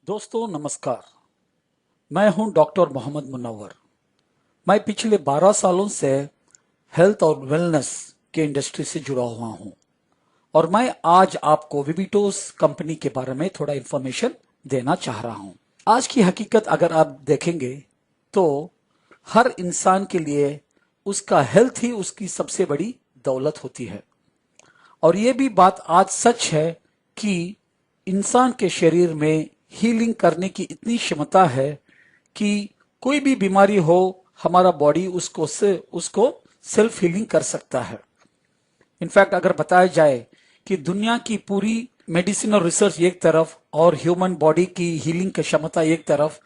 दोस्तों नमस्कार। मैं हूं डॉक्टर मोहम्मद मुनव्वर। मैं पिछले 12 सालों से हेल्थ और वेलनेस के इंडस्ट्री से जुड़ा हुआ हूं और मैं आज आपको विविटोस कंपनी के बारे में थोड़ा इंफॉर्मेशन देना चाह रहा हूं। आज की हकीकत अगर आप देखेंगे तो हर इंसान के लिए उसका हेल्थ ही उसकी सबसे बड़ी दौलत होती है और ये भी बात आज सच है कि इंसान के शरीर में हीलिंग करने की इतनी क्षमता है कि कोई भी बीमारी हो हमारा बॉडी उसको सेल्फ हीलिंग कर सकता है। इनफैक्ट अगर बताया जाए कि दुनिया की पूरी मेडिसिन और रिसर्च एक तरफ और ह्यूमन बॉडी की हीलिंग की क्षमता एक तरफ,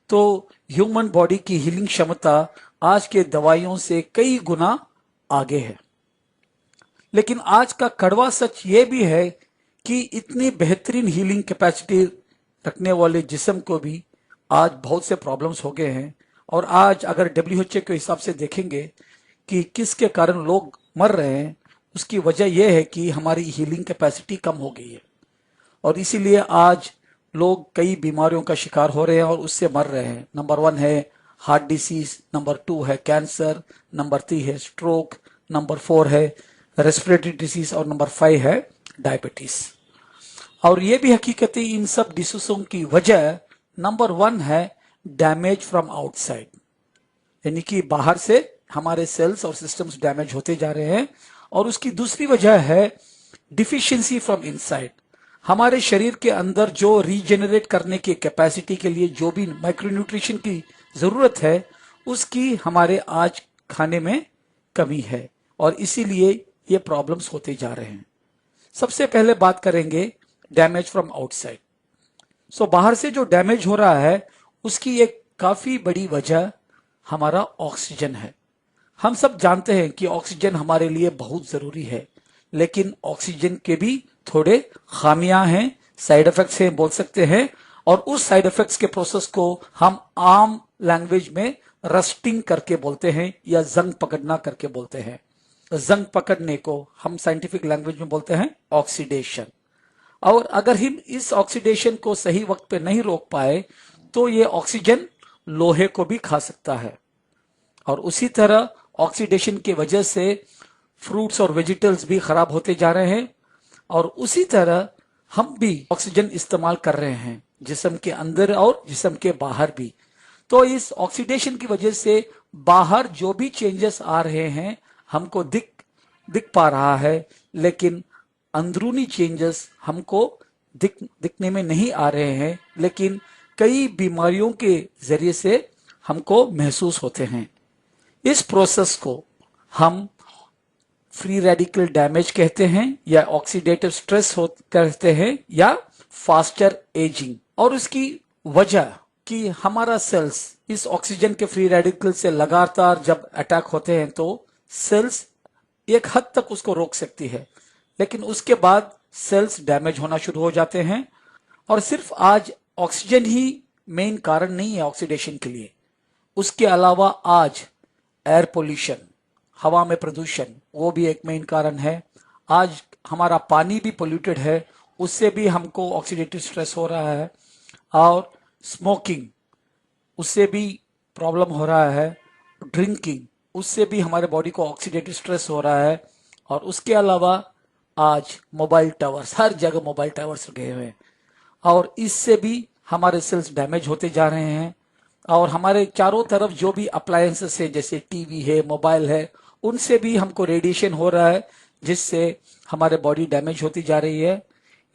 तो ह्यूमन बॉडी की हीलिंग क्षमता आज के दवाइयों से कई गुना आगे है। लेकिन आज का कड़वा सच ये भी है कि इतनी बेहतरीन हीलिंग कैपेसिटी रखने वाले जिस्म को भी आज बहुत से प्रॉब्लम्स हो गए हैं और आज अगर WHO के हिसाब से देखेंगे कि किसके कारण लोग मर रहे हैं, उसकी वजह यह है कि हमारी हीलिंग कैपेसिटी कम हो गई है और इसीलिए आज लोग कई बीमारियों का शिकार हो रहे हैं और उससे मर रहे हैं। नंबर 1 है हार्ट डिसीज, नंबर 2 है कैंसर, नंबर 3 है स्ट्रोक, नंबर 4 है रेस्पिरेटरी डिसीज और नंबर 5 है डायबिटीज। और ये भी हकीकत है इन सब डिसीजों की वजह नंबर 1 है डैमेज फ्रॉम आउटसाइड, यानी कि बाहर से हमारे सेल्स और सिस्टम्स डैमेज होते जा रहे हैं। और उसकी दूसरी वजह है डिफिशियंसी फ्रॉम इनसाइड, हमारे शरीर के अंदर जो रीजेनरेट करने की कैपेसिटी के लिए जो भी माइक्रोन्यूट्रिशन की जरूरत है उसकी हमारे आज खाने में कमी है और इसीलिए ये प्रॉब्लम्स होते जा रहे हैं। सबसे पहले बात करेंगे डैमेज फ्रॉम आउटसाइड। सो बाहर से जो डैमेज हो रहा है उसकी एक काफी बड़ी वजह हमारा ऑक्सीजन है। हम सब जानते हैं कि ऑक्सीजन हमारे लिए बहुत जरूरी है, लेकिन ऑक्सीजन के भी थोड़े खामियां हैं, साइड इफेक्ट्स हैं बोल सकते हैं। और उस साइड इफेक्ट्स के प्रोसेस को हम आम लैंग्वेज में रस्टिंग करके बोलते हैं या जंग पकड़ना करके बोलते हैं। जंग पकड़ने को हम साइंटिफिक लैंग्वेज में बोलते हैं ऑक्सीडेशन। और अगर हम इस ऑक्सीडेशन को सही वक्त पे नहीं रोक पाए तो ये ऑक्सीजन लोहे को भी खा सकता है और उसी तरह ऑक्सीडेशन की वजह से फ्रूट्स और वेजिटेबल्स भी खराब होते जा रहे हैं और उसी तरह हम भी ऑक्सीजन इस्तेमाल कर रहे हैं जिस्म के अंदर और जिस्म के बाहर भी। तो इस ऑक्सीडेशन की वजह से बाहर जो भी चेंजेस आ रहे हैं हमको दिख पा रहा है, लेकिन अंदरूनी चेंजेस हमको दिखने में नहीं आ रहे हैं, लेकिन कई बीमारियों के जरिए से हमको महसूस होते हैं। इस प्रोसेस को हम फ्री रेडिकल डैमेज कहते हैं या ऑक्सीडेटिव स्ट्रेस कहते हैं या फास्टर एजिंग। और उसकी वजह कि हमारा सेल्स इस ऑक्सीजन के फ्री रेडिकल से लगातार जब अटैक होते हैं तो सेल्स एक हद तक उसको रोक सकती है, लेकिन उसके बाद सेल्स डैमेज होना शुरू हो जाते हैं। और सिर्फ आज ऑक्सीजन ही मेन कारण नहीं है ऑक्सीडेशन के लिए, उसके अलावा आज एयर पोल्यूशन, हवा में प्रदूषण, वो भी एक मेन कारण है। आज हमारा पानी भी पोल्यूटेड है, उससे भी हमको ऑक्सीडेटिव स्ट्रेस हो रहा है। और स्मोकिंग, उससे भी प्रॉब्लम हो रहा है। ड्रिंकिंग, उससे भी हमारे बॉडी को ऑक्सीडेटिव स्ट्रेस हो रहा है। और उसके अलावा आज मोबाइल टावर्स, हर जगह मोबाइल टावर्स लगे हुए हैं और इससे भी हमारे सेल्स डैमेज होते जा रहे हैं। और हमारे चारों तरफ जो भी अप्लायंसेस है जैसे टीवी है, मोबाइल है, उनसे भी हमको रेडिएशन हो रहा है जिससे हमारे बॉडी डैमेज होती जा रही है।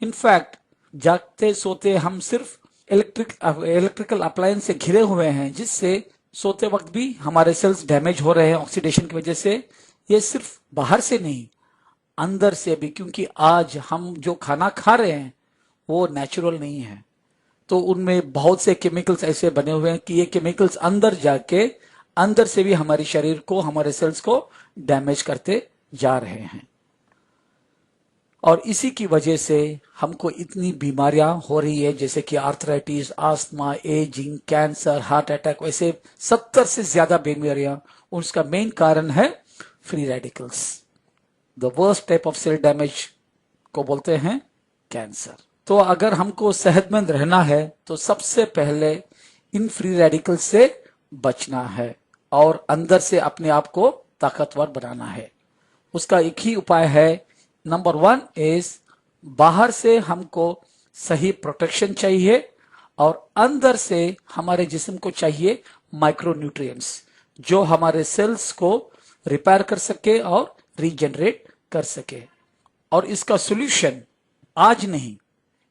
इनफैक्ट जागते सोते हम सिर्फ इलेक्ट्रिकल अप्लायंस से घिरे हुए हैं जिससे सोते वक्त भी हमारे सेल्स डैमेज हो रहे हैं ऑक्सीडेशन की वजह से। ये सिर्फ बाहर से नहीं, अंदर से भी, क्योंकि आज हम जो खाना खा रहे हैं वो नेचुरल नहीं है, तो उनमें बहुत से केमिकल्स ऐसे बने हुए हैं कि ये केमिकल्स अंदर जाके अंदर से भी हमारे शरीर को, हमारे सेल्स को डैमेज करते जा रहे हैं। और इसी की वजह से हमको इतनी बीमारियां हो रही है जैसे कि arthritis, asthma, ageing, cancer, heart attack, वैसे 70 से ज्यादा बीमारियां। उसका मेन कारण है free radicals. The worst type of cell damage को बोलते हैं कैंसर। तो अगर हमको सेहतमंद रहना है तो सबसे पहले इन फ्री रेडिकल से बचना है और अंदर से अपने आप को ताकतवर बनाना है। उसका एक ही उपाय है, नंबर 1 इज बाहर से हमको सही प्रोटेक्शन चाहिए और अंदर से हमारे जिस्म को चाहिए माइक्रोन्यूट्रिएंट्स जो हमारे सेल्स को रिपेयर कर सके और रीजनरेट कर सके। और इसका सॉल्यूशन आज नहीं,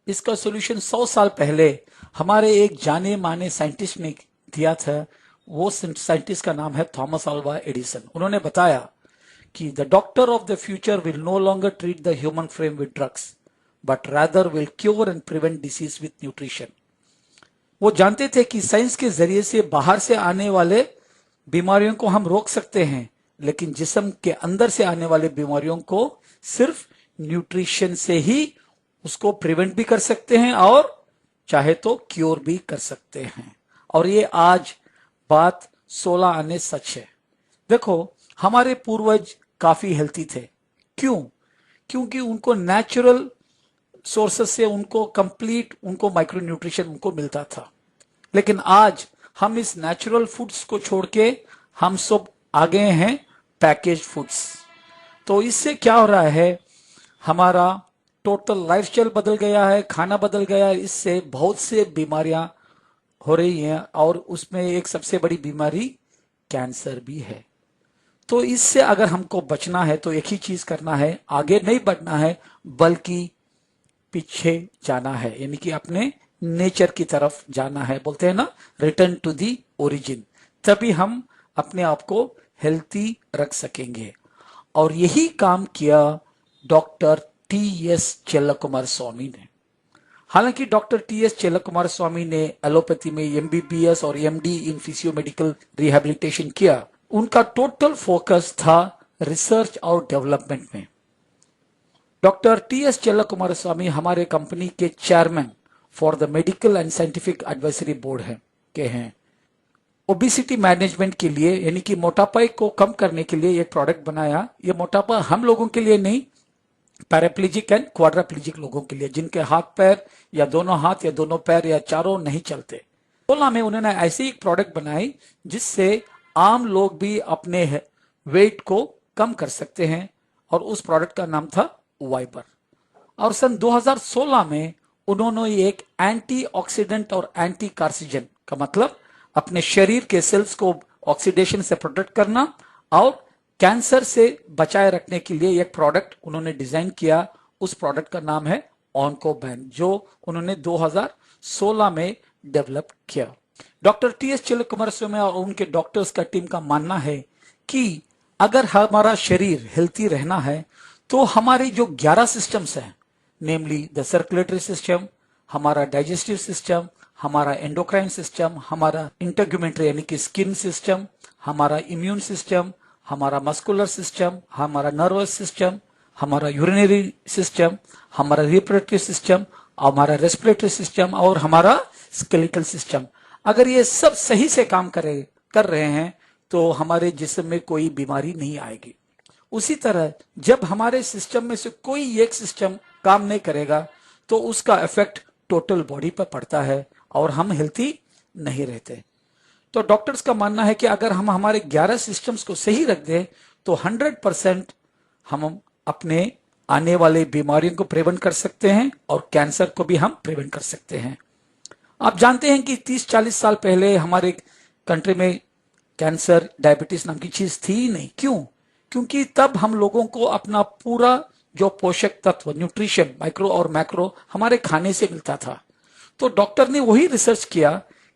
इसका सॉल्यूशन 100 साल पहले हमारे एक जाने माने साइंटिस्ट ने दिया था। वो साइंटिस्ट का नाम है थॉमस अल्वा एडिसन। उन्होंने बताया कि the doctor of the future will no longer treat the human frame with drugs but rather will cure and prevent disease with nutrition. वो जानते थे कि साइंस के जरिए से बाहर से आने वाले बीमारियों को हम रोक सकते हैं, लेकिन जिस्म के अंदर से आने वाले बीमारियों को सिर्फ न्यूट्रिशन से ही उसको प्रिवेंट भी कर सकते हैं और चाहे तो क्योर भी कर सकते हैं। और ये आज बात 16 आने सच है। देखो, हमारे पूर्वज काफी हेल्थी थे। क्यों? क्योंकि उनको नेचुरल सोर्सेस से उनको कंप्लीट उनको माइक्रो न्यूट्रिशन उनको मिलता था। लेकिन आज हम इस नेचुरल फूड्स को छोड़ के हम सब आ गए हैं पैकेज फूड्स। तो इससे क्या हो रहा है, हमारा टोटल लाइफस्टाइल बदल गया है, खाना बदल गया है। इससे बहुत से बीमारियां हो रही हैं और उसमें एक सबसे बड़ी बीमारी कैंसर भी है। तो इससे अगर हमको बचना है तो एक ही चीज करना है, आगे नहीं बढ़ना है बल्कि पीछे जाना है, यानी कि अपने नेचर की तरफ जाना है। बोलते हैं ना, रिटर्न टू दी ओरिजिन। तभी हम अपने आप को हेल्थी रख सकेंगे। और यही काम किया डॉक्टर टी.एस. चेल्लकुमार स्वामी ने। हालांकि डॉक्टर टी.एस. चेल्लकुमार स्वामी ने एलोपैथी में एमबीबीएस और MD in physio medical rehabilitation किया, उनका टोटल फोकस था रिसर्च और डेवलपमेंट में। Doctor T S. चेल्लकुमार स्वामी हमारे कंपनी के chairman for the medical and scientific advisory board हैं। ओबिसिटी मैनेजमेंट के लिए, यानी कि मोटापा को कम करने के लिए एक प्रोडक्ट बनाया। ये मोटापा हम लोगों के लिए नहीं, पैराप्लेजिक एंड क्वाड्राप्लेजिक लोगों के लिए, जिनके हाथ पैर या दोनों हाथ या दोनों पैर या चारों नहीं चलते। 16 में उन्होंने ऐसी एक प्रोडक्ट बनाई जिससे आम लोग भी अपने वेट को कम कर सकते हैं और उस प्रोडक्ट का नाम था वाइपर। और सन 2016 में उन्होंने एक एंटीऑक्सीडेंट और एंटी कार्सिजन का मतलब अपने शरीर के सेल्स को ऑक्सीडेशन से प्रोटेक्ट करना और कैंसर से बचाए रखने के लिए एक प्रोडक्ट उन्होंने डिजाइन किया। उस प्रोडक्ट का नाम है ऑन्कोबैन, जो उन्होंने 2016 में डेवलप किया। Doctor T S. चेल्लकुमार स्वामी और उनके डॉक्टर्स का टीम का मानना है कि अगर हमारा शरीर हेल्थी रहना है तो हमारे जो 11 सिस्टम्स हैं, नेमली द सर्कुलेटरी सिस्टम, हमारा डाइजेस्टिव सिस्टम, हमारा एंडोक्राइन सिस्टम, हमारा इंटरग्यूमेंट्री यानी कि स्किन सिस्टम, हमारा इम्यून सिस्टम, हमारा मस्कुलर सिस्टम, हमारा नर्वस सिस्टम, हमारा यूरिनरी सिस्टम, हमारा रिप्रोडक्टिव सिस्टम, हमारा रेस्पिरेटरी सिस्टम और हमारा स्केलेटल सिस्टम, अगर ये सब सही से काम कर रहे हैं तो हमारे जिस्म में कोई बीमारी नहीं आएगी। उसी तरह जब हमारे सिस्टम में से कोई एक सिस्टम काम नहीं करेगा तो उसका इफेक्ट टोटल बॉडी पर पड़ता है और हम हेल्थी नहीं रहते। तो डॉक्टर्स का मानना है कि अगर हम हमारे 11 सिस्टम्स को सही रख दें तो 100% हम अपने आने वाले बीमारियों को प्रिवेंट कर सकते हैं और कैंसर को भी हम प्रिवेंट कर सकते हैं। आप जानते हैं कि 30-40 साल पहले हमारे कंट्री में कैंसर, डायबिटीज नाम की चीज थी ही नहीं। क्यों? क्योंकि तब हम लोगों को अपना पूरा जो पोषक तत्व, न्यूट्रिशन, माइक्रो और मैक्रो हमारे खाने से मिलता था। तो डॉक्टर ने वही रिसर्च किया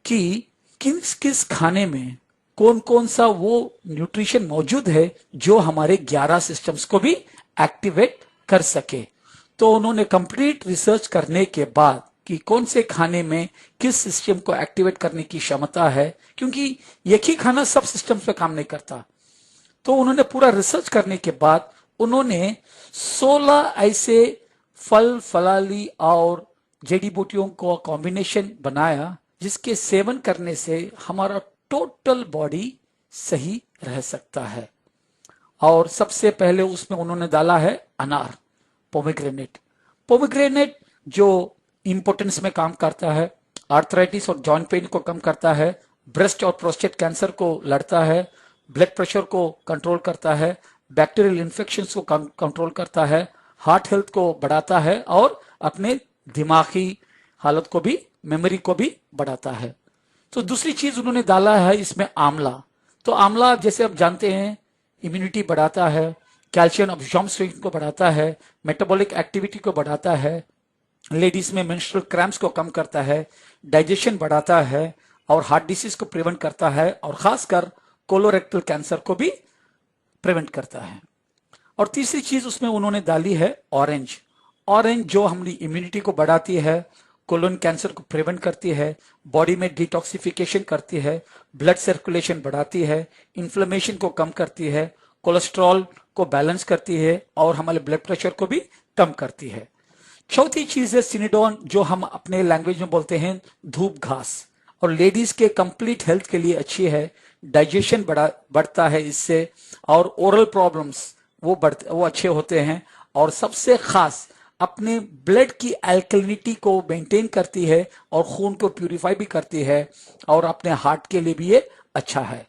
कि किस किस खाने में कौन कौन सा वो न्यूट्रिशन मौजूद है जो हमारे 11 सिस्टम्स को भी एक्टिवेट कर सके। तो उन्होंने कंप्लीट रिसर्च करने के बाद कि कौन से खाने में किस सिस्टम को एक्टिवेट करने की क्षमता है, क्योंकि एक ही खाना सब सिस्टम पे काम नहीं करता, तो उन्होंने पूरा रिसर्च करने के बाद उन्होंने 16 ऐसे फल, फलाली और जड़ी बूटियों को कॉम्बिनेशन बनाया जिसके सेवन करने से हमारा टोटल बॉडी सही रह सकता है। और सबसे पहले उसमें उन्होंने डाला है अनार, पोमेग्रेनेट। पोमेग्रेनेट जो इम्पोर्टेंस में काम करता है, आर्थराइटिस और जॉइंट पेन को कम करता है, ब्रेस्ट और प्रोस्टेट कैंसर को लड़ता है, ब्लड प्रेशर को कंट्रोल करता है, बैक्टीरियल इन्फेक्शंस को कंट्रोल करता है, हार्ट हेल्थ को बढ़ाता है और अपने दिमागी हालत को भी, मेमोरी को भी बढ़ाता है। तो दूसरी चीज उन्होंने डाला है इसमें आंवला। तो आंवला जैसे आप जानते हैं इम्यूनिटी बढ़ाता है, कैल्शियम अब्जॉर्प्शन को बढ़ाता है, मेटाबॉलिक एक्टिविटी को बढ़ाता है, लेडीज में मेंस्ट्रुअल क्रैम्प्स को कम करता है, डाइजेशन बढ़ाता है और हार्ट डिसीज को प्रिवेंट करता है और खासकर कोलोरेक्टल कैंसर को भी प्रिवेंट करता है। और तीसरी चीज उसमें उन्होंने डाली है ऑरेंज। ऑरेंज जो हमारी इम्यूनिटी को बढ़ाती है, कोलोन कैंसर को प्रिवेंट करती है, बॉडी में डिटॉक्सिफिकेशन करती है, ब्लड सर्कुलेशन बढ़ाती है, इन्फ्लेमेशन को कम करती है, कोलेस्ट्रॉल को बैलेंस करती है और हमारे ब्लड प्रेशर को भी कम करती है। चौथी चीज है सिनेडोन, जो हम अपने लैंग्वेज में बोलते हैं धूप घास, और लेडीज के कंप्लीट हेल्थ के लिए अच्छी है, डाइजेशन बढ़ता है इससे, और ओरल प्रॉब्लम्स वो अच्छे होते हैं, और सबसे खास अपने ब्लड की अल्कलिनिटी को मेंटेन करती है और खून को प्यूरिफाई भी करती है और अपने हार्ट के लिए भी ये अच्छा है।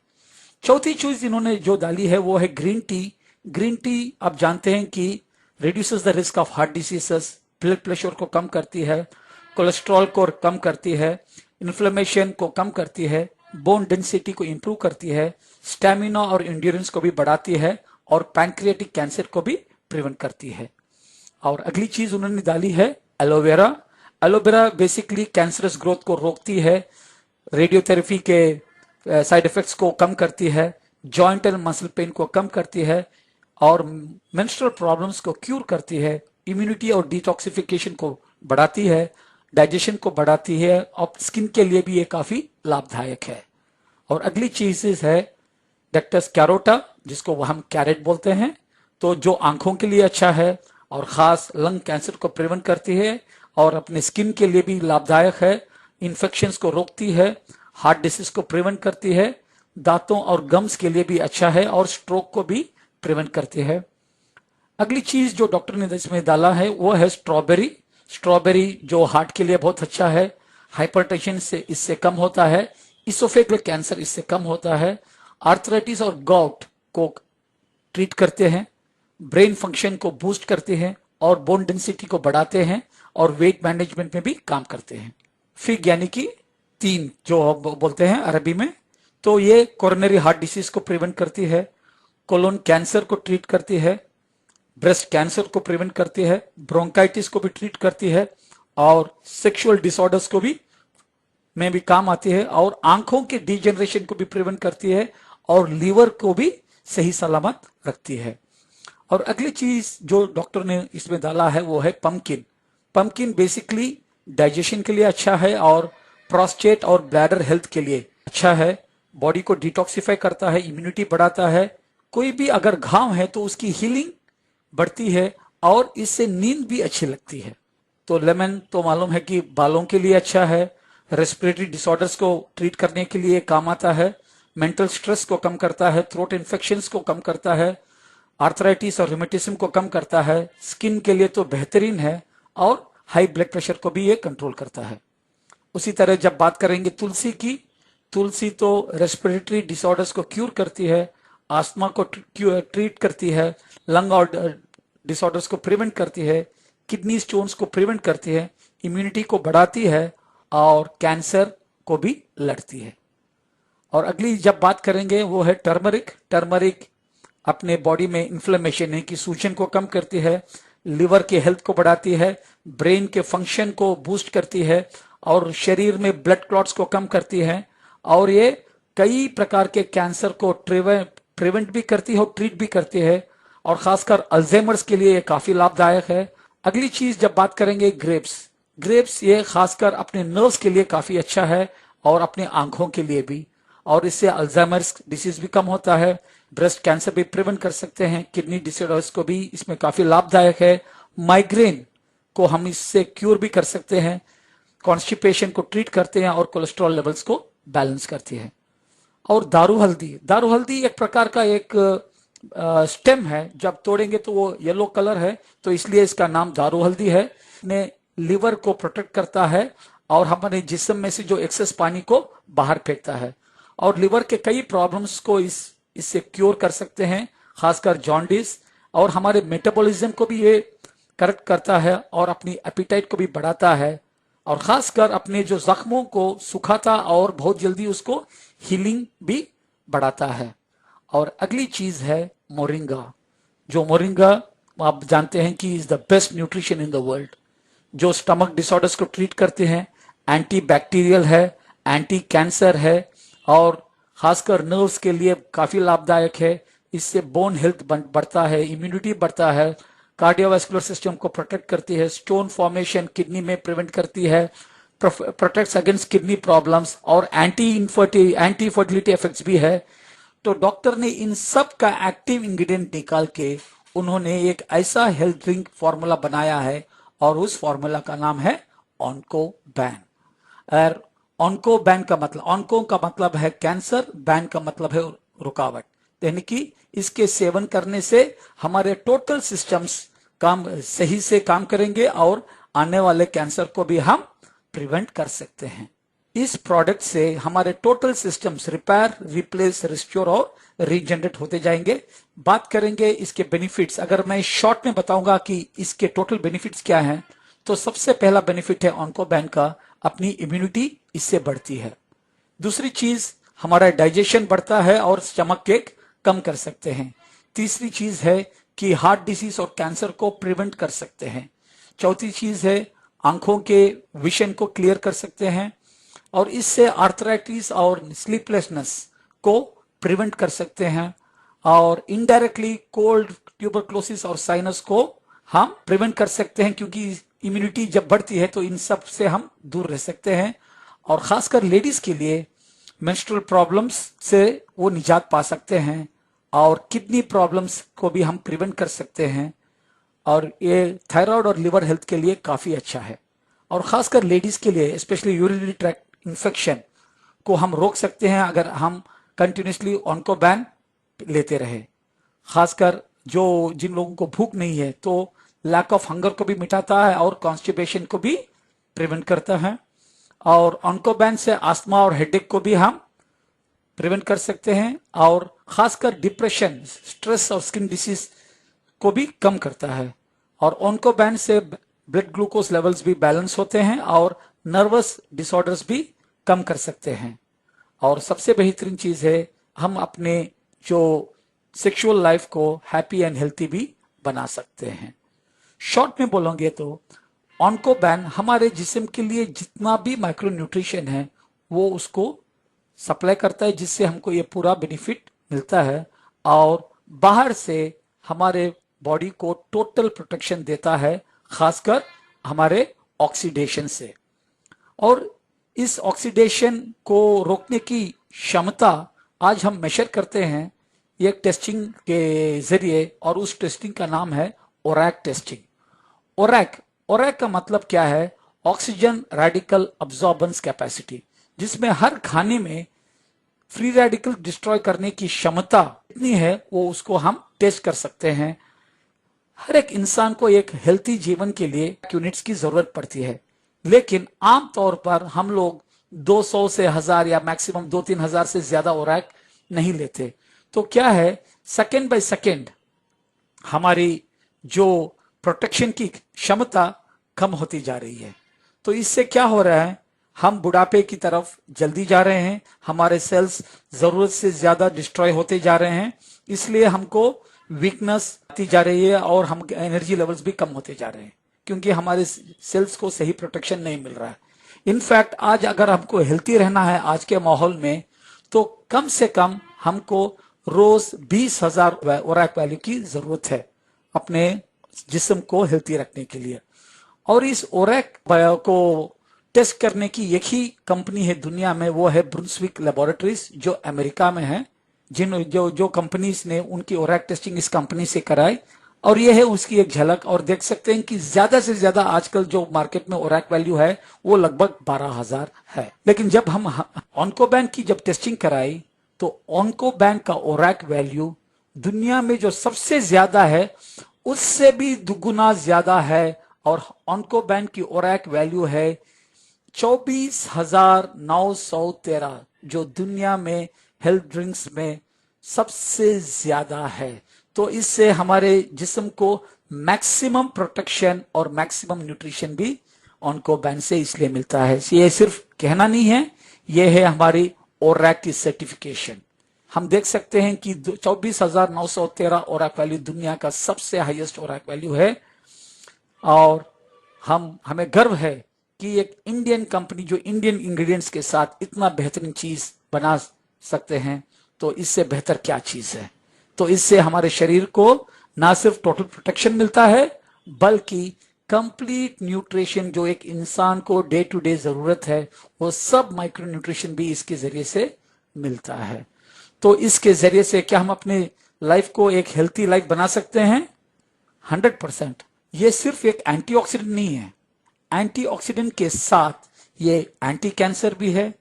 चौथी चीज इन्होंने जो डाली है वो है ग्रीन टी। ग्रीन टी आप जानते हैं कि reduces the risk of heart diseases, blood pressure को कम करती है, कोलेस्ट्रॉल को कम करती है, इन्फ्लेमेशन को कम करती है, बोन डेंसिटी को इंप्रूव करती है, स्टेमिना और इंड्योरेंस को भी बढ़ाती है और पैंक्रियाटिक कैंसर को भी प्रिवेंट करती है। और अगली चीज उन्होंने डाली है aloe vera. Aloe vera basically cancerous growth को रोकती है, रेडियोथेरेपी के साइड इफेक्ट्स को कम करती है, जॉइंट एंड मसल पेन को कम करती है और मेंस्ट्रुअल प्रॉब्लम्स को क्यूर करती है, इम्यूनिटी और डिटॉक्सिफिकेशन को बढ़ाती है, डाइजेशन को बढ़ाती है और स्किन के लिए भी ये काफी लाभदायक है। और अगली चीज है डेक्टस कैरोटा, जिसको हम कैरेट बोलते हैं, तो जो आंखों के लिए अच्छा है और खास लंग कैंसर को प्रिवेंट करती है और अपने स्किन के लिए भी लाभदायक है, इन्फेक्शंस को रोकती है, हार्ट डिसीज को प्रिवेंट करती है, दांतों और गम्स के लिए भी अच्छा है और स्ट्रोक को भी प्रिवेंट करती है। अगली चीज जो डॉक्टर ने इसमें डाला है वो है स्ट्रॉबेरी। स्ट्रॉबेरी जो हार्ट के लिए बहुत अच्छा है, हाइपरटेंशन से इससे कम होता है, इसोफेगल कैंसर इससे कम होता है, आर्थराइटिस और गॉट को ट्रीट करते हैं, ब्रेन फंक्शन को बूस्ट करते हैं और बोन डेंसिटी को बढ़ाते हैं और वेट मैनेजमेंट में भी काम करते हैं। फिग यानी कि तीन जो बोलते हैं अरबी में, तो ये कोरोनरी हार्ट डिसीज को प्रिवेंट करती है, कोलोन कैंसर को ट्रीट करती है, ब्रेस्ट कैंसर को प्रिवेंट करती है, ब्रोंकाइटिस को भी ट्रीट करती है और सेक्सुअल डिसऑर्डर्स को भी में भी काम आती है और आंखों के डिजेनरेशन को भी प्रिवेंट करती है और लीवर को भी सही सलामत रखती है। और अगली चीज जो डॉक्टर ने इसमें डाला है वो है पंपकिन। पंपकिन बेसिकली डाइजेशन के लिए अच्छा है और प्रोस्टेट और ब्लैडर हेल्थ के लिए अच्छा है, बॉडी को डिटॉक्सिफाई करता है, इम्यूनिटी बढ़ाता है, कोई भी अगर घाव है तो उसकी हीलिंग बढ़ती है और इससे नींद भी अच्छी लगती है। तो लेमन तो मालूम है कि बालों के लिए अच्छा है, रेस्पिरेटरी डिसऑर्डर्स को ट्रीट करने के लिए काम आता है, मेंटल स्ट्रेस को कम करता है, थ्रोट इन्फेक्शंस को कम करता है, आर्थराइटिस और रूमेटिज्म को कम करता है, स्किन के लिए तो बेहतरीन है और हाई ब्लड प्रेशर को भी ये कंट्रोल करता है। उसी तरह जब बात करेंगे तुलसी की, तुलसी तो रेस्पिरेटरी डिसऑर्डर्स को क्यूर करती है, आस्थमा को ट्रीट करती है, लंग और डिसऑर्डर्स को प्रिवेंट करती है, किडनी स्टोन्स को प्रिवेंट करती है, इम्यूनिटी को बढ़ाती है और कैंसर को भी लड़ती है। और अगली जब बात करेंगे वो है टर्मरिक। टर्मरिक अपने बॉडी में इन्फ्लेमेशन है कि सूजन को कम करती है, लिवर के हेल्थ को बढ़ाती है, ब्रेन के फंक्शन को बूस्ट करती है और शरीर में ब्लड क्लॉट्स को कम करती है और ये कई प्रकार के कैंसर को प्रिवेंट भी करती है और ट्रीट भी करती है और खासकर अल्जाइमर्स के लिए ये काफी लाभदायक है। अगली चीज जब बात करेंगे ग्रेप्स, ग्रेप्स ये खासकर अपने नर्व्स के लिए काफी अच्छा है और अपने आंखों के लिए भी, और इससे अल्जाइमर्स डिसीज भी कम होता है, ब्रेस्ट कैंसर भी प्रिवेंट कर सकते हैं, किडनी डिसऑर्डर्स को भी इसमें काफी लाभदायक है, माइग्रेन को हम इससे क्यूर भी कर सकते हैं, कॉन्स्टिपेशन को ट्रीट करते हैं और कोलेस्ट्रॉल लेवल्स को बैलेंस करती है। और दारू हल्दी, दारू हल्दी एक प्रकार का एक स्टेम है, जब तोड़ेंगे तो वो येलो कलर है तो इसलिए इसका नाम दारू हल्दी है। ने लिवर को प्रोटेक्ट करता है और हमारे जिस्म में से जो एक्सेस पानी को बाहर फेंकता है, और लिवर के कई प्रॉब्लम्स को इससे क्योर कर सकते हैं, खासकर जॉन्डिस, और हमारे मेटाबॉलिज्म को भी ये करेक्ट करता है और अपनी एपिटाइट को भी बढ़ाता है, और खासकर अपने जो जख्मों को सुखाता और बहुत जल्दी उसको हीलिंग भी बढ़ाता है। और अगली चीज है मोरिंगा। जो मोरिंगा आप जानते हैं कि is the best nutrition in the world, जो स्टमक डिसऑर्डर्स को ट्रीट करते हैं, एंटी बैक्टीरियल है, एंटी कैंसर है, और खासकर नर्व्स के लिए काफी लाभदायक है। इससे बोन हेल्थ बढ़ता है, इम्यूनिटी बढ़ता है, कार्डियोवास्कुलर सिस्टम को प्रोटेक्ट करती है, स्टोन फॉर्मेशन किडनी में प्रिवेंट करती है, प्रोटेक्ट्स अगेंस्ट किडनी प्रॉब्लम्स, और एंटी फर्टिलिटी इफेक्ट्स भी है। तो डॉक्टर ने इन सब का एक्टिव इंग्रेडिएंट निकाल के उन्होंने एक ऐसा हेल्थ ड्रिंक फॉर्मूला बनाया है, और उस फॉर्मूला का नाम है ऑन्को बैन। और ऑन्को बैन का मतलब, ऑन्को का मतलब है कैंसर, बैन का मतलब है रुकावट, यानी कि इसके सेवन करने से हमारे टोटल सिस्टम्स सही से काम करेंगे और आने वाले कैंसर को भी हम प्रिवेंट कर सकते हैं। इस प्रोडक्ट से हमारे total systems repair, replace, restore और रीजनरेट होते जाएंगे। बात करेंगे इसके बेनिफिट्स। अगर मैं शॉर्ट में बताऊंगा कि इसके टोटल बेनिफिट्स क्या हैं, तो सबसे पहला बेनिफिट है ऑन्को बैन का, अपनी इम्यूनिटी इससे बढ़ती है। दूसरी चीज, हमारा डाइजेशन बढ़ता है और स्टमक एक कम कर सकते हैं। तीसरी चीज है कि हार्ट डिसीज और कैंसर को प्रिवेंट कर सकते हैं। चौथी चीज है आंखों के विजन को क्लियर कर सकते हैं, और इससे आर्थराइटिस और स्लीपलेसनेस को प्रिवेंट कर सकते हैं, और इनडायरेक्टली कोल्ड, ट्यूबरक्लोसिस और साइनस को हम प्रिवेंट कर सकते हैं, क्योंकि इम्यूनिटी जब बढ़ती है तो इन सब से हम दूर रह सकते हैं। और खासकर लेडीज के लिए मेंस्ट्रुअल प्रॉब्लम्स से वो निजात पा सकते हैं, और किडनी प्रॉब्लम्स को भी हम प्रिवेंट कर सकते हैं, और ये थायराइड और लिवर हेल्थ के लिए काफी अच्छा है। और खासकर लेडीज के लिए स्पेशली यूरिनरी ट्रैक्ट इन्फेक्शन को हम रोक सकते हैं अगर हम कंटिन्यूसली ऑन्को बैन लेते रहे। खासकर जिन लोगों को भूख नहीं है, तो लैक ऑफ हंगर को भी मिटाता है और कॉन्स्टिपेशन को भी प्रिवेंट करता है। और ऑन्को बैन से आस्थमा और हेडेक को भी हम प्रिवेंट कर सकते हैं, और खासकर डिप्रेशन, स्ट्रेस और स्किन डिसीज को भी कम करता है। और ऑन्को बैन से ब्लड ग्लूकोज लेवल्स भी बैलेंस होते हैं और नर्वस डिसऑर्डर्स भी कम कर सकते हैं। और सबसे बेहतरीन चीज है, हम अपने जो सेक्सुअल लाइफ को हैप्पी एंड हेल्थी भी बना सकते हैं। शॉर्ट में बोलोगे तो ऑन्को बैन हमारे जिस्म के लिए जितना भी माइक्रो न्यूट्रिशन है वो उसको सप्लाई करता है, जिससे हमको ये पूरा बेनिफिट मिलता है, और बाहर से हमारे बॉडी को टोटल प्रोटेक्शन देता है, खासकर हमारे ऑक्सीडेशन से। और इस ऑक्सीडेशन को रोकने की क्षमता आज हम मेजर करते हैं एक टेस्टिंग के जरिए, और उस टेस्टिंग का नाम है ओरैक टेस्टिंग। ओरैक का मतलब क्या है? ऑक्सीजन रेडिकल अब्जॉर्बेंस कैपेसिटी, जिसमें हर खाने में फ्री रेडिकल डिस्ट्रॉय करने की क्षमता कितनी है वो उसको हम टेस्ट कर सकते हैं। हर एक इंसान को एक हेल्थी जीवन के लिए यूनिट्स की जरूरत पड़ती है, लेकिन आमतौर पर हम लोग 200 से 1000 या मैक्सिमम 2-3 हजार से ज्यादा ओरैक नहीं लेते। तो क्या है, सेकेंड बाय सेकेंड हमारी जो प्रोटेक्शन की क्षमता कम होती जा रही है। तो इससे क्या हो रहा है, हम बुढ़ापे की तरफ जल्दी जा रहे हैं, हमारे सेल्स जरूरत से ज्यादा डिस्ट्रॉय होते जा रहे हैं, इसलिए हमको वीकनेस आती जा रही है और हम एनर्जी लेवल्स भी कम होते जा रहे हैं, क्योंकि हमारे सेल्स को सही प्रोटेक्शन नहीं मिल रहा है। इनफैक्ट आज अगर हमको हेल्थी रहना है आज के माहौल में, तो कम से कम हमको रोज 20,000 ओरैक वैल्यू की जरूरत है अपने जिस्म को हेल्थी रखने के लिए। और इस ओरैक को टेस्ट करने की एक ही कंपनी है दुनिया में, वो है ब्रुंसविक लैबोरेटरीज, जो अमेरिका में है। जो कंपनीज ने उनकी ओरैक टेस्टिंग इस कंपनी से कराई, और ये है उसकी एक झलक। और देख सकते हैं कि ज्यादा से ज्यादा आजकल जो मार्केट में ओरैक वैल्यू है वो लगभग 12,000 है। लेकिन जब हम ऑन्को बैन की जब टेस्टिंग कराई, तो ऑन्को बैन का ओरैक वैल्यू दुनिया में जो सबसे ज्यादा है उससे भी दुगुना ज्यादा है, और ऑन्कोबैन की ओरैक वैल्यू है 24,913, जो दुनिया में हेल्थ ड्रिंक्स में सबसे ज्यादा है। तो इससे हमारे जिस्म को मैक्सिमम प्रोटेक्शन और मैक्सिमम न्यूट्रिशन भी ऑन्कोबैन से इसलिए मिलता है। ये सिर्फ कहना नहीं है, ये है हमारी ओरैक की सर्टिफिकेशन। हम देख सकते हैं कि 24,913 ओरैक वैल्यू दुनिया का सबसे हाईएस्ट ओरैक वैल्यू है। और हमें गर्व है कि एक इंडियन कंपनी जो इंडियन इंग्रेडिएंट्स के साथ इतना बेहतरीन चीज बना सकते हैं, तो इससे बेहतर क्या चीज है। तो इससे हमारे शरीर को ना सिर्फ टोटल प्रोटेक्शन मिलता है, बल्कि कंप्लीट न्यूट्रिशन जो एक इंसान को डे टू डे जरूरत है, वो सब माइक्रो न्यूट्रिशन भी इसके जरिए से मिलता है। तो इसके जरिए से क्या हम अपने लाइफ को एक हेल्थी लाइफ बना सकते हैं? 100%। ये सिर्फ एक एंटीऑक्सीडेंट नहीं है, एंटीऑक्सीडेंट के साथ ये एंटी कैंसर भी है,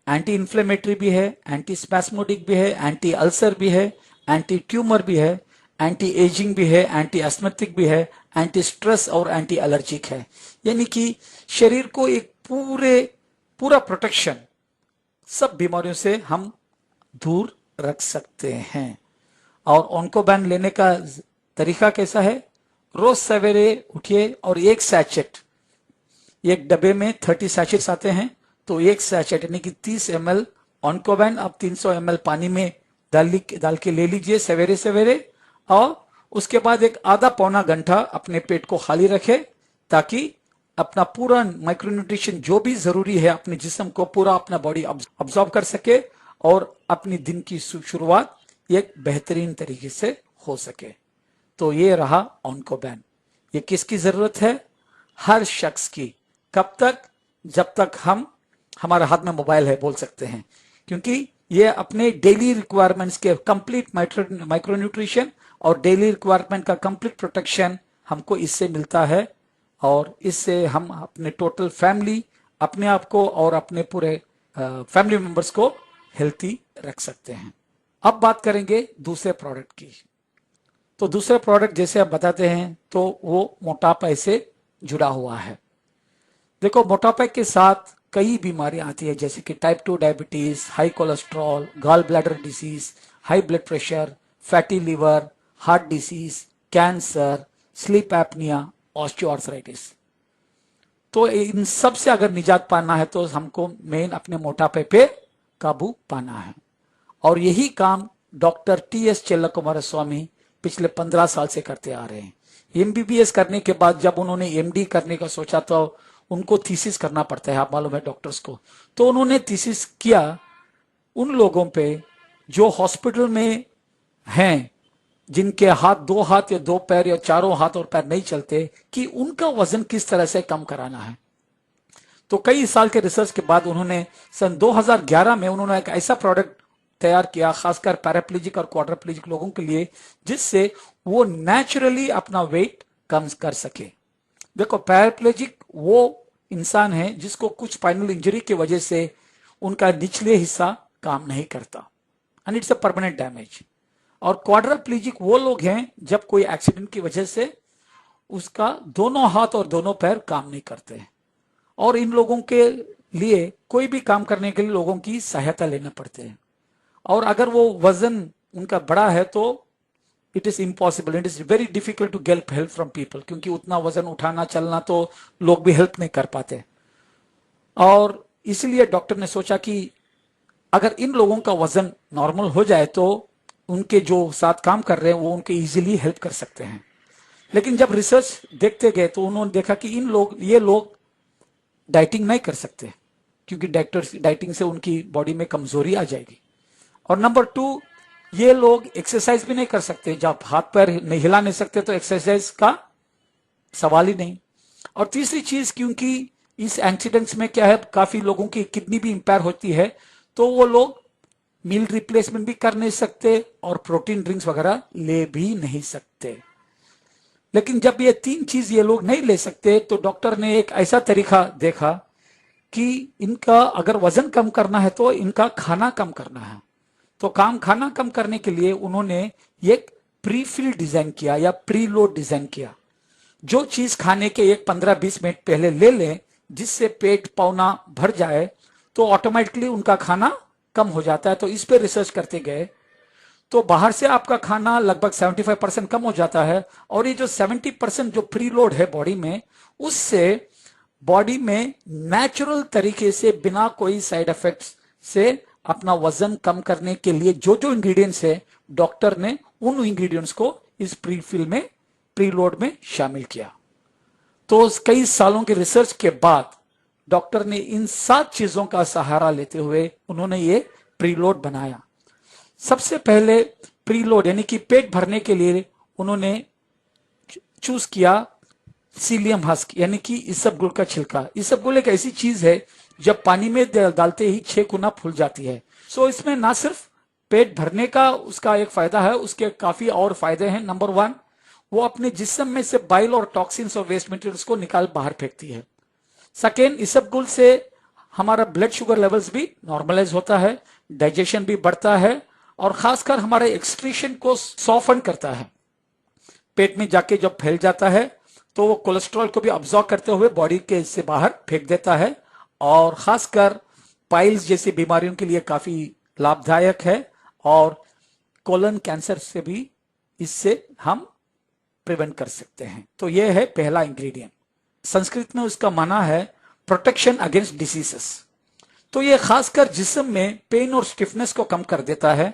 एंटी इंफ्लेमेटरी भी है, एंटी स्पैस्मोडिक भी है, एंटी अल्सर भी है, एंटी ट्यूमर भी है, एंटी एजिंग भी है, एंटी एस्थमेटिक भी है, एंटी स्ट्रेस और एंटी एलर्जिक है। यानी कि शरीर को एक पूरा प्रोटेक्शन सब बीमारियों से हम दूर रख सकते हैं। और ऑन्कोबैन लेने का तरीका कैसा है? रोज सवेरे उठिए और एक सैचेट, एक डब्बे में 30 सैचेट्स आते हैं, तो एक सैचेट यानी कि 30 ml ऑन्कोबैन आप 300 ml पानी में डाल के ले लीजिए सवेरे सवेरे। और उसके बाद एक आधा पौना घंटा अपने पेट को खाली रखे, ताकि अपना पूरा माइक्रोन्यूट्रिशन जो भी जरूरी है अपने जिस्म को पूरा अपना बॉडी अब्सॉर्ब कर सके और अपनी दिन की शुरुआत एक बेहतरीन तरीके से हो सके। तो ये रहा ऑन्कोबैन। ये किसकी जरूरत है? हर शख्स की। कब तक? जब तक हमारे हाथ में मोबाइल है, बोल सकते हैं, क्योंकि ये अपने डेली रिक्वायरमेंट्स के कंप्लीट माइक्रोन्यूट्रिशन और डेली रिक्वायरमेंट का कंप्लीट प्रोटेक्शन हमको इससे मिलता है। और इससे हम अपने टोटल फैमिली, अपने आप को और अपने पूरे फैमिली मेंबर्स को हेल्थी रख सकते हैं। अब बात करेंगे दूसरे प्रोडक्ट की। तो दूसरे प्रोडक्ट जैसे आप बताते हैं, तो वो मोटापा से जुड़ा हुआ है। देखो, मोटापा के साथ कई बीमारियां आती है, जैसे कि type 2 diabetes, high cholesterol, gall bladder disease, high blood pressure, fatty liver, heart disease, cancer, sleep apnoea, osteoarthritis. तो इन सब से अगर निजात पाना है तो हमको मेन अपने मोटापे पे काबू पाना है। और यही काम डॉक्टर टी.एस. चेल्ला स्वामी पिछले 15 साल से करते आ रहे हैं। एमबीबीएस करने के बाद जब उन्होंने एमडी करने का सोचा, तो उनको थीसिस करना पड़ता है, आप मालूम है डॉक्टर्स को। तो उन्होंने थीसिस किया उन लोगों पे जो हॉस्पिटल में हैं, जिनके दो हाथ या दो पैर या चारों हाथ और पैर नहीं चलते, कि उनका वजन किस तरह से कम कराना है। तो कई साल के रिसर्च के बाद उन्होंने सन 2011 में उन्होंने एक ऐसा प्रोडक्ट तैयार किया, खासकर पैराप्लेजिक और क्वाड्राप्लेजिक लोगों के लिए, जिससे वो नेचुरली अपना वेट कम कर सके। देखो, पैराप्लेजिक वो इंसान है जिसको कुछ स्पाइनल इंजरी की वजह से उनका निचले हिस्सा काम नहीं करता, and it's a permanent damage. और क्वाड्राप्लेजिक वो लोग हैं जब कोई एक्सीडेंट की वजह से उसका दोनों हाथ और दोनों पैर काम नहीं करते हैं, और इन लोगों के लिए कोई भी काम करने के लिए लोगों की सहायता लेना पड़ते हैं। और अगर वो वजन उनका बड़ा है तो it is impossible, it is very difficult to get help from people, क्योंकि उतना वजन उठाना चलना तो लोग भी हेल्प नहीं कर पाते। और इसलिए डॉक्टर ने सोचा कि अगर इन लोगों का वजन नॉर्मल हो जाए तो उनके जो साथ काम कर रहे हैं वो उनके इजीली हेल्प कर सकते हैं। लेकिन जब रिसर्च देखते गए तो उन्होंने देखा कि ये लोग डाइटिंग नहीं कर सकते, क्योंकि डाइटिंग से उनकी बॉडी में कमजोरी आ जाएगी। और नंबर 2, ये लोग एक्सरसाइज भी नहीं कर सकते। जब हाथ पैर नहीं हिला नहीं सकते तो एक्सरसाइज का सवाल ही नहीं। और तीसरी चीज, क्योंकि इस एक्सीडेंट्स में क्या है, काफी लोगों की किडनी भी इंपेयर होती है, तो वो लोग मील रिप्लेसमेंट भी कर नहीं सकते और प्रोटीन ड्रिंक्स वगैरह ले भी नहीं सकते। लेकिन जब ये 3 चीज ये लोग नहीं ले सकते, तो डॉक्टर ने एक ऐसा तरीका देखा कि इनका अगर वजन कम करना है तो इनका खाना कम करना है। तो खाना कम करने के लिए उन्होंने एक प्री फिल डिजाइन किया या प्री लोड डिजाइन किया। जो चीज खाने के एक 15-20 मिनट पहले ले लें जिससे पेट पौना भर जाए तो ऑटोमेटिकली उनका खाना कम हो जाता है। तो इस पे रिसर्च करते गए तो बाहर से आपका खाना लगभग 75% कम हो जाता है और ये जो 70% जो प्रीलोड है बॉडी में, उससे बॉडी में नेचुरल तरीके से बिना कोई साइड इफेक्ट्स से अपना वजन कम करने के लिए जो जो इंग्रेडिएंट्स है डॉक्टर ने उन इंग्रेडिएंट्स को इस प्रीफिल में प्रीलोड में शामिल किया। तो कई सालों की रिसर्च के बाद डॉक्टर ने इन 7 चीजों का सहारा लेते हुए उन्होंने ये प्रीलोड बनाया। सबसे पहले प्रीलोड यानी कि पेट भरने के लिए उन्होंने चूज किया सीलियम हस्क यानी कि इसबगुल का छिलका। इसबगुल एक ऐसी चीज है जब पानी में डालते ही 6 गुना फूल जाती है। सो इसमें ना सिर्फ पेट भरने का उसका एक फायदा है, उसके काफी और फायदे हैं। नंबर 1, वो अपने जिस्म में से बाइल और टॉक्सिन्स और वेस्ट मटेरियल्स को निकाल बाहर फेंकती है। सेकेंड, इसबगुल से हमारा ब्लड शुगर लेवल्स भी नॉर्मलाइज होता है, डाइजेशन भी बढ़ता है और खासकर हमारे एक्सक्रीशन को सॉफ्टन करता है। पेट में जाके जब फैल जाता है तो वो कोलेस्ट्रॉल को भी अब्सॉर्ब करते हुए बॉडी के से बाहर फेंक देता है और खासकर पाइल्स जैसी बीमारियों के लिए काफी लाभदायक है और कोलन कैंसर से भी इससे हम प्रिवेंट कर सकते हैं। तो यह है पहला इंग्रेडिएंट। संस्कृत में उसका माना है प्रोटेक्शन अगेंस्ट डिसीजेस। तो यह खासकर जिस्म में पेन और स्टिफनेस को कम कर देता है,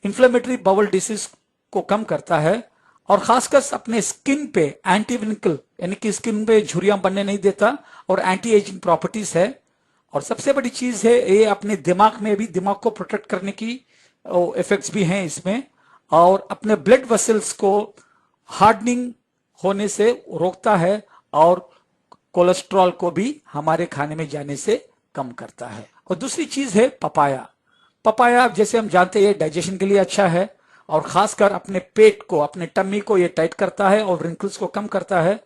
इन्फ्लेमेटरी बाउल डिसीज को कम करता है और खासकर अपने स्किन पे एंटी विंकल यानी कि स्किन पे झुर्रियां बनने नहीं देता और एंटी एजिंग प्रॉपर्टीज है। और सबसे बड़ी चीज है ये अपने दिमाग में भी, दिमाग को प्रोटेक्ट करने की इफेक्ट्स भी हैं इसमें और अपने ब्लड वेसल्स को हार्डनिंग होने से रोकता है और कोलेस्ट्रॉल को भी हमारे खाने में जाने से कम करता है। और दूसरी चीज है पपाया। पपाया जैसे हम जानते हैं डाइजेशन के लिए अच्छा है और खासकर अपने पेट को, अपने टम्मी को ये टाइट करता है और रिंकल्स को कम करता है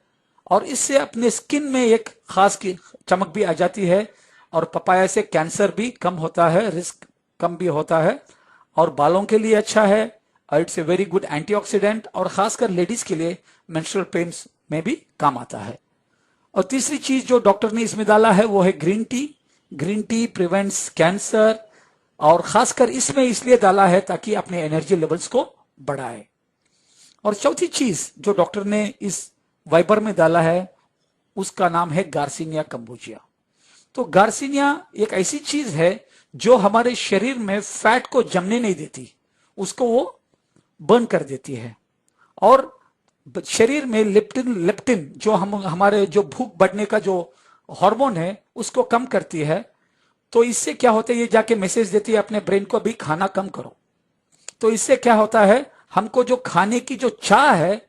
और इससे अपने स्किन में एक खास की चमक भी आ जाती है और पपाया से कैंसर भी कम होता है, रिस्क कम भी होता है और बालों के लिए अच्छा है और it's a very good antioxidant और खासकर लेडीज के लिए मेंस्ट्रुअल पेन्स में भी काम आता है। और तीसरी चीज जो डॉक्टर ने इसमें डाला है वो है green tea. Green tea prevents cancer और खासकर इसमें इसलिए डाला है ताकि अपने एनर्जी लेवल्स को बढ़ाए। और चौथी चीज जो डॉक्टर ने इस वाइबर में डाला है उसका नाम है गार्सिनिया कंबोजिया। तो गार्सिनिया एक ऐसी चीज है जो हमारे शरीर में फैट को जमने नहीं देती, उसको वो बर्न कर देती है और शरीर में लेप्टिन जो हमारे जो भूख बढ़ने का जो हार्मोन है उसको कम करती है। तो इससे क्या होता है, ये जाके मैसेज देती है अपने ब्रेन को भी खाना कम करो। तो इससे क्या होता है, हमको जो खाने की जो चाह है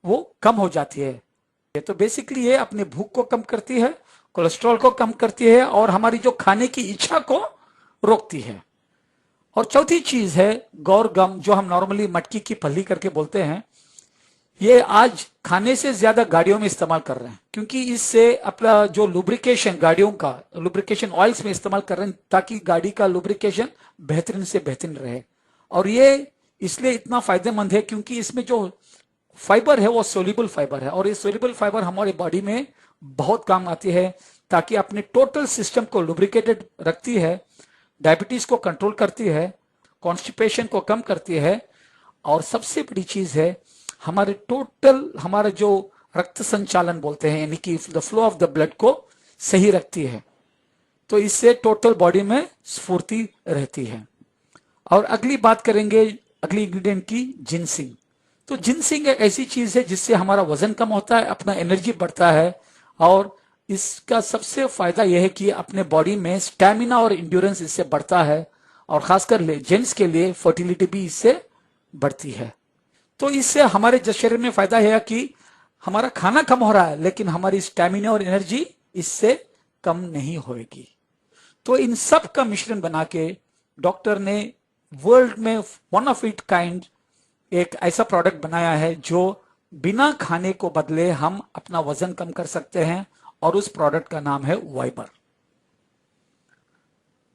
वो कम हो जाती है। तो बेसिकली ये अपने भूख को कम करती है, कोलेस्ट्रॉल को कम करती है और हमारी जो खाने की इच्छा को रोकती है। और चौथी चीज है गौर गम, जो हम नॉर्मली मटकी की फली करके बोलते हैं। ये आज खाने से ज्यादा गाड़ियों में इस्तेमाल कर रहे हैं क्योंकि इससे अपना जो लुब्रिकेशन, गाड़ियों का लुब्रिकेशन ऑयल्स में इस्तेमाल कर रहे हैं ताकि गाड़ी का लुब्रिकेशन बेहतरीन से बेहतरीन रहे। और ये इसलिए इतना फायदेमंद है क्योंकि इसमें जो फाइबर है वो सोल्यूबल फाइबर है और ये सोल्यूबल फाइबर हमारी बॉडी में बहुत काम आती है ताकि अपने टोटल सिस्टम को लुब्रिकेटेड रखती है, डायबिटीज को कंट्रोल करती है, कॉन्स्टिपेशन को कम करती है और सबसे बड़ी चीज है हमारे टोटल हमारा जो रक्त संचालन बोलते हैं यानी कि the flow of the blood को सही रखती है। तो इससे टोटल बॉडी में स्फूर्ति रहती है। और अगली बात करेंगे अगली इंग्रेडिएंट की, जिनसिंग। तो जिनसिंग एक ऐसी चीज है जिससे हमारा वजन कम होता है, अपना एनर्जी बढ़ता है और इसका सबसे फायदा यह है कि अपने बॉडी में स्टैमिना और इंड्योरेंस इससे बढ़ता है और खासकर जेंट्स के लिए फर्टिलिटी भी इससे बढ़ती है। तो इससे हमारे शरीर में फायदा है कि हमारा खाना कम हो रहा है लेकिन हमारी स्टैमिना और एनर्जी इससे कम नहीं होगी। तो इन सब का मिश्रण बना के डॉक्टर ने वर्ल्ड में वन ऑफ इट काइंड एक ऐसा प्रोडक्ट बनाया है जो बिना खाने को बदले हम अपना वजन कम कर सकते हैं और उस प्रोडक्ट का नाम है वाइबर।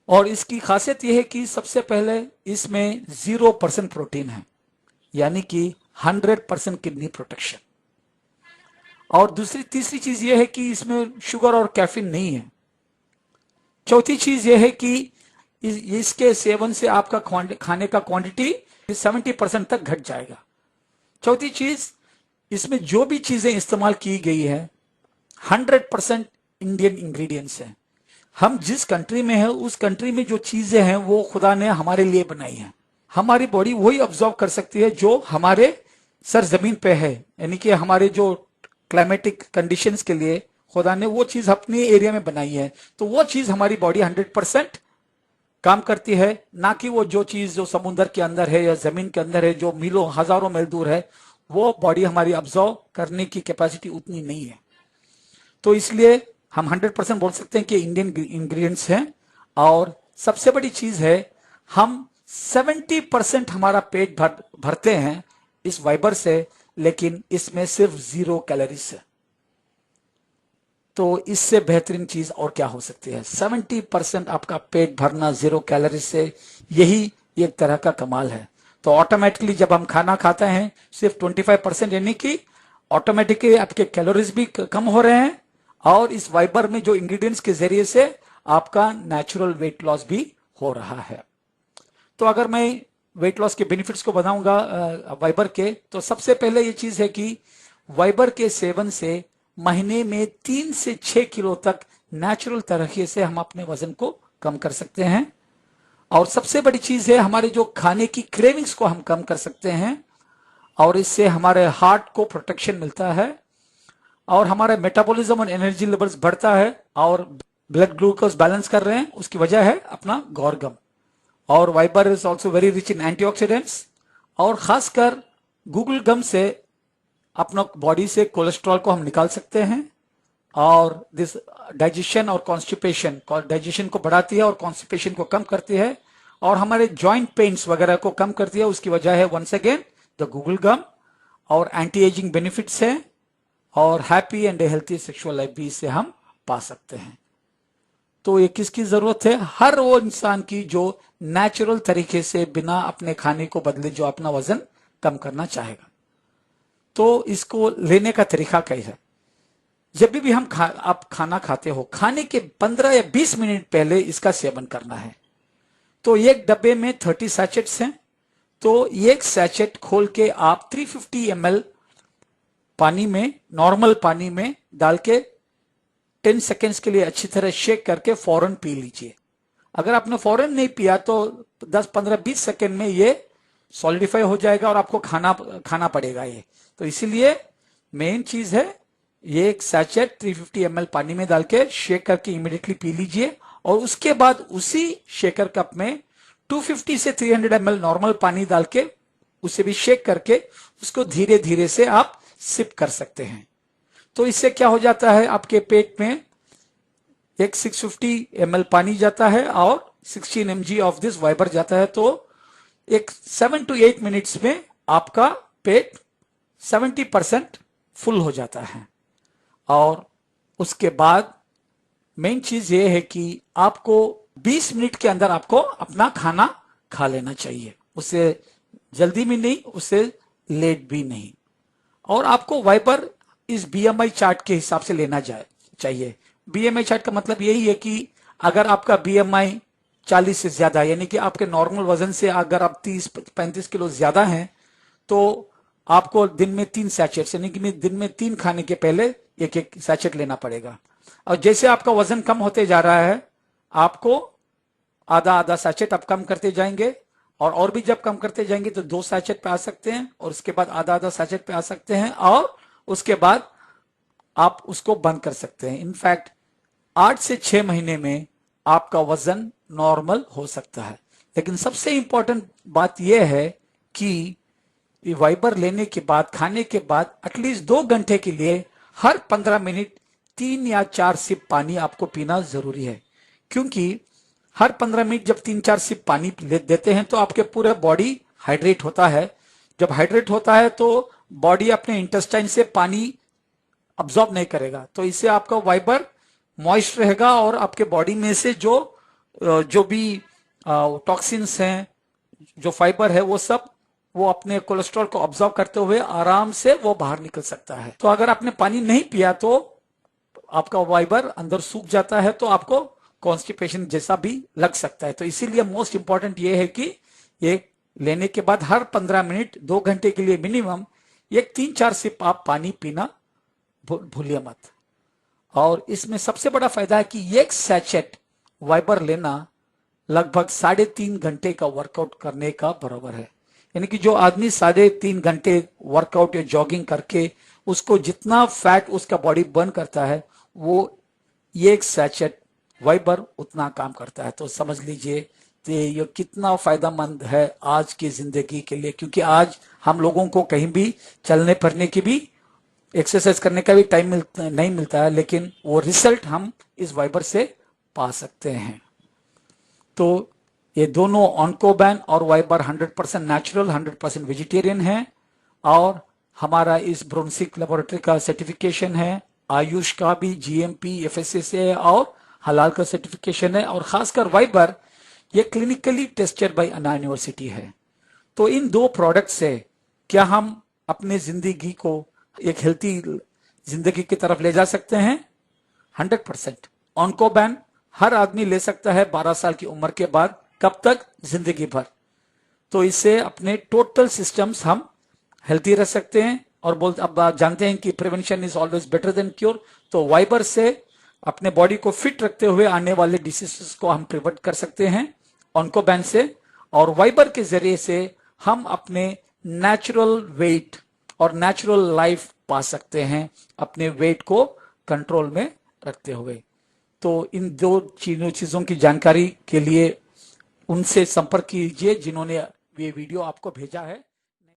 और इसकी खासियत यह है कि सबसे पहले इसमें 0% प्रोटीन है यानी कि 100% किडनी प्रोटेक्शन। और तीसरी चीज ये है कि इसमें शुगर और कैफीन नहीं है। चौथी चीज ये है कि इसके सेवन से आपका खाने का क्वांटिटी 70% तक घट जाएगा। चौथी चीज, इसमें जो भी चीजें इस्तेमाल की गई है 100% इंडियन इंग्रेडिएंट्स है। हम जिस कंट्री में है उस कंट्री में जो चीजें हैं वो खुदा ने हमारे लिए बनाई है। हमारी बॉडी वही ऑब्जॉर्व कर सकती है जो हमारे सर जमीन पे है, यानी कि हमारे जो क्लाइमेटिक कंडीशंस के लिए खुदा ने वो चीज अपने एरिया में बनाई है, तो वो चीज हमारी बॉडी 100% काम करती है, ना कि वो जो चीज जो समुद्र के अंदर है या जमीन के अंदर है, जो मीलों हजारों मील दूर है, वो बॉडी हमारी ऑब्जॉर्व करने की कैपेसिटी उतनी नहीं है। तो इसलिए हम 100% बोल सकते हैं कि इंडियन इंग्रेडिएंट्स हैं। और सबसे बड़ी चीज है, हम 70% हमारा पेट भरते हैं इस फाइबर से, लेकिन इसमें सिर्फ 0 कैलोरीज है। तो इससे बेहतरीन चीज और क्या हो सकती है? 70% आपका पेट भरना 0 कैलोरी से, यही एक तरह का कमाल है। तो ऑटोमेटिकली जब हम खाना खाते हैं सिर्फ 25%, यानी कि ऑटोमेटिकली आपके कैलोरीज भी कम हो रहे हैं, और इस फाइबर में जो इंग्रेडिएंट्स के जरिए से आपका नेचुरल वेट लॉस भी हो रहा है। तो अगर मैं वेट लॉस के बेनिफिट्स को बताऊंगा फाइबर के, तो सबसे पहले ये चीज है कि फाइबर के सेवन से महीने में 3 से 6 किलो तक नेचुरल तरीके से हम अपने वजन को कम कर सकते हैं। और सबसे बड़ी चीज है, हमारे जो खाने की क्रेविंग्स को हम कम कर सकते हैं, और इससे हमारे हार्ट को प्रोटेक्शन मिलता है, और हमारे मेटाबॉलिज्म और एनर्जी लेवल्स बढ़ता है, और ब्लड ग्लूकोज बैलेंस कर रहे हैं, उसकी वजह है अपना गौरगम। और fibre is also very rich in antioxidants, और खासकर गूगल गम से अपना बॉडी से कोलेस्ट्रॉल को हम निकाल सकते हैं, और दिस डाइजेशन और कॉन्स्टिपेशन, डाइजेशन को बढ़ाती है और कॉन्स्टिपेशन को कम करती है, और हमारे जॉइंट पेन्स वगैरह को कम करती है। उसकी वजह है वंस अगेन द गूगल गम, और एंटी एजिंग बेनिफिट्स हैं, और happy and healthy sexual life भी इससे हम पा सकते हैं। तो ये किसकी जरूरत है? हर वो इंसान की जो नेचुरल तरीके से बिना अपने खाने को बदले जो अपना वजन कम करना चाहेगा। तो इसको लेने का तरीका कैसा है? जब भी हम आप खाना खाते हो, खाने के 15 या 20 मिनट पहले इसका सेवन करना है। तो एक डब्बे में 30 सैचेट्स हैं, तो एक सैचेट खोल के आप 350 ml पानी में, नॉर्मल पानी में डाल के 10 सेकेंड्स के लिए अच्छी तरह शेक करके फौरन पी लीजिए। अगर आपने फौरन नहीं पिया तो 10, 15, 20 सेकेंड में ये सॉलिडिफाई हो जाएगा और आपको खाना पड़ेगा ये। तो इसीलिए मेन चीज है, ये एक सैचेट 350 ml पानी में डाल के शेक करके इमीडिएटली पी लीजिए, और उसके बाद उसी शेकर कप में 250 से 300 ml नॉर्मल पानी डाल के उसे भी शेक करके उसको धीरे धीरे से आप सिप कर सकते हैं। तो इससे क्या हो जाता है, आपके पेट में एक 650 ml पानी जाता है और 16 mg ऑफ दिस फाइबर जाता है। तो एक 7 to 8 मिनट्स में आपका पेट 70% फुल हो जाता है। और उसके बाद मेन चीज ये है कि आपको 20 मिनट के अंदर आपको अपना खाना खा लेना चाहिए, उससे जल्दी भी नहीं, उससे लेट भी नहीं। और आपको फाइबर इस बीएमआई चार्ट के हिसाब से लेना चाहिए। बीएमआई चार्ट का मतलब यही है कि अगर आपका बीएमआई 40 से ज्यादा, यानी कि आपके नॉर्मल वजन से अगर आप 30-35 किलो ज्यादा हैं, तो आपको दिन में 3 सैचेट, यानी कि दिन में 3 खाने के पहले एक सैचेट लेना पड़ेगा। और जैसे आपका वजन कम होते जा रहा है, आपको आधा सैचेट आप कम करते जाएंगे, और भी जब कम करते जाएंगे तो 2 सैचेट पे आ सकते हैं, और उसके बाद आधा सैचेट पे आ सकते हैं, और उसके बाद आप उसको बंद कर सकते हैं। इनफैक्ट 8 से 6 महीने में आपका वजन नॉर्मल हो सकता है। लेकिन सबसे इंपॉर्टेंट बात यह है कि फाइबर लेने के बाद, खाने के बाद एटलीस्ट 2 घंटे के लिए हर 15 मिनट 3 या 4 सिप पानी आपको पीना जरूरी है। क्योंकि हर 15 मिनट जब 3-4 सिप पानी देते हैं तो आपके पूरे बॉडी हाइड्रेट होता है। जब हाइड्रेट होता है तो बॉडी अपने इंटेस्टाइन से पानी अब्सॉर्ब नहीं करेगा, तो इससे आपका फाइबर मॉइस्ट रहेगा, और आपके बॉडी में से जो भी टॉक्सिन्स हैं, जो फाइबर है, वो सब वो अपने कोलेस्ट्रॉल को ऑब्जर्व करते हुए आराम से वो बाहर निकल सकता है। तो अगर आपने पानी नहीं पिया तो आपका फाइबर अंदर सूख जाता है, तो आपको कॉन्स्टिपेशन जैसा भी लग सकता है। तो इसीलिए मोस्ट इंपॉर्टेंट ये है कि ये लेने के बाद हर 15 मिनट 2 घंटे के लिए मिनिमम एक 3-4 सिप आप पानी पीना भूलिए मत। और इसमें सबसे बड़ा फायदा है कि एक सैचेट वाइबर लेना लगभग 3.5 घंटे का वर्कआउट करने का बराबर है। यानी कि जो आदमी 3.5 घंटे वर्कआउट या जॉगिंग करके उसको जितना फैट उसका बॉडी बर्न करता है, वो एक सैचेट वाइबर उतना काम करता है। तो समझ लीजिए कि ये कितना फायदेमंद है आज की जिंदगी के लिए, क्योंकि आज हम लोगों को कहीं भी चलने फिरने की भी, एक्सरसाइज करने का भी टाइम नहीं मिलता है, लेकिन वो रिजल्ट हम इस वाइबर से पा सकते हैं। तो ये दोनों ऑन्कोबैन और वाइबर 100% नेचुरल, 100% वेजिटेरियन है, और हमारा इस ब्रोनसिक लेबोरेटरी का सर्टिफिकेशन है, आयुष का भी जीएमपी एफएसएसए है और हलाल का सर्टिफिकेशन है। और खासकर वाइबर ये clinically tested by Anna university है। तो इन 2 प्रोडक्ट से क्या हम अपने जिंदगी को एक हेल्थी जिंदगी की तरफ ले जा सकते हैं? 100%। ऑन्कोबैन हर आदमी ले सकता है 12 साल की उम्र के बाद। कब तक? जिंदगी भर। तो इससे अपने टोटल सिस्टम्स हम हेल्थी रह सकते हैं। और अब आप जानते हैं कि prevention is always better than cure. तो वाइबर से अपने बॉडी को फिट रखते हुए आने वाले डिसीजेस को हम प्रिवेंट कर सकते हैं ऑन्कोबैन से। और वाइबर के जरिए से हम अपने नेचुरल वेट और नेचुरल लाइफ पा सकते हैं, अपने वेट को कंट्रोल में रखते हुए। तो इन 2 चीजों की जानकारी के लिए उनसे संपर्क कीजिए जिन्होंने ये वीडियो आपको भेजा है।